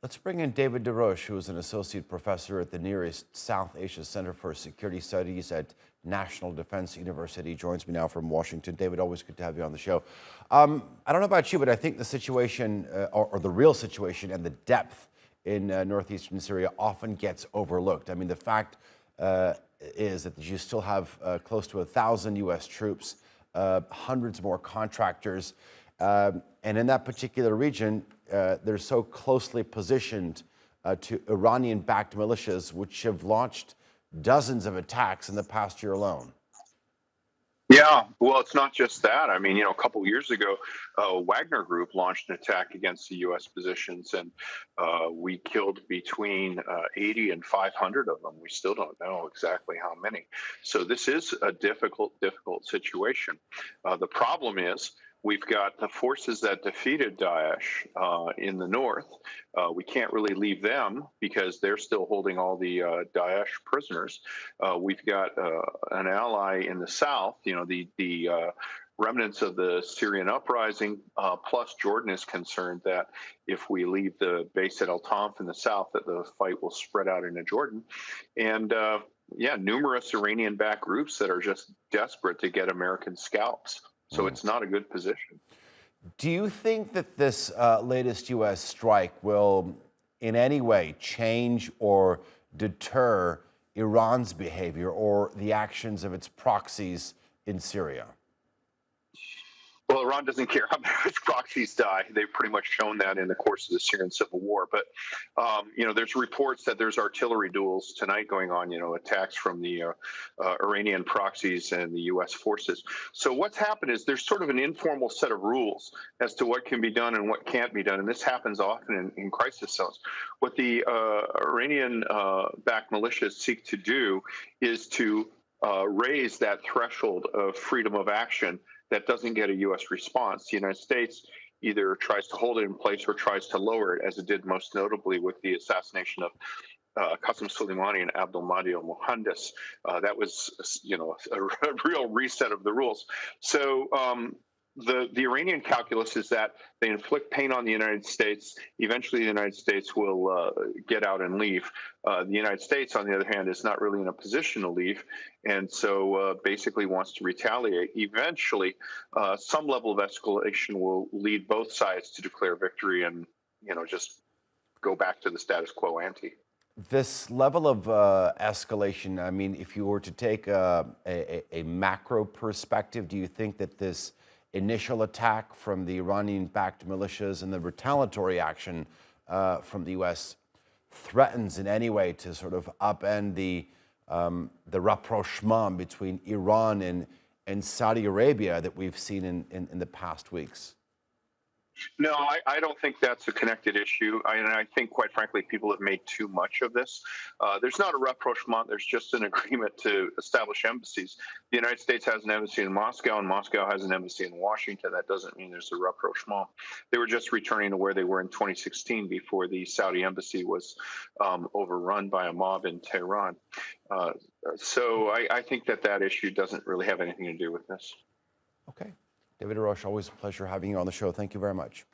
Let's bring in David Des Roches, who is an associate professor at the Near East South Asia Center for Security Studies at National Defense University. He joins me now from Washington. David, always good to have you on the show. I don't know about you, but I think the situation, or the real situation and the depth in northeastern Syria often gets overlooked. I mean, the fact is that you still have close to 1,000 U.S. troops, hundreds more contractors, and in that particular region, they're so closely positioned to Iranian-backed militias, which have launched dozens of attacks in the past year alone. Yeah, well, it's not just that. I mean, a couple years ago, Wagner Group launched an attack against the U.S. positions, and we killed between 80 and 500 of them. We still don't know exactly how many. So this is a difficult situation. The problem is we've got the forces that defeated Daesh in the north. We can't really leave them because they're still holding all the Daesh prisoners. We've got an ally in the south, the remnants of the Syrian uprising, plus Jordan is concerned that if we leave the base at Al Tanf in the south, that the fight will spread out into Jordan. And numerous Iranian-backed groups that are just desperate to get American scalps. So it's not a good position. Do you think that this latest U.S. strike will in any way change or deter Iran's behavior or the actions of its proxies in Syria? Well, Iran doesn't care how many of its proxies die. They've pretty much shown that in the course of the Syrian civil war. But, there's reports that there's artillery duels tonight going on, attacks from the Iranian proxies and the U.S. forces. So what's happened is there's sort of an informal set of rules as to what can be done and what can't be done. And this happens often in crisis zones. What the Iranian-backed militias seek to do is to raise that threshold of freedom of action that doesn't get a U.S. response. The United States either tries to hold it in place or tries to lower it, as it did most notably with the assassination of Qasem Soleimani and Abdul Mahdi al-Mohandes. That was, a real reset of the rules. So the Iranian calculus is that they inflict pain on the United States. Eventually, the United States will get out and leave. The United States, on the other hand, is not really in a position to leave, and so basically wants to retaliate. Eventually, some level of escalation will lead both sides to declare victory and, just go back to the status quo ante. This level of escalation, I mean, if you were to take a macro perspective, do you think that this initial attack from the Iranian-backed militias and the retaliatory action from the U.S. threatens in any way to sort of upend the rapprochement between Iran and Saudi Arabia that we've seen in the past weeks? No, I don't think that's a connected issue. I think, quite frankly, people have made too much of this. There's not a rapprochement. There's just an agreement to establish embassies. The United States has an embassy in Moscow, and Moscow has an embassy in Washington. That doesn't mean there's a rapprochement. They were just returning to where they were in 2016 before the Saudi embassy was overrun by a mob in Tehran. So I think that issue doesn't really have anything to do with this. Okay. David Des Roches, always a pleasure having you on the show. Thank you very much.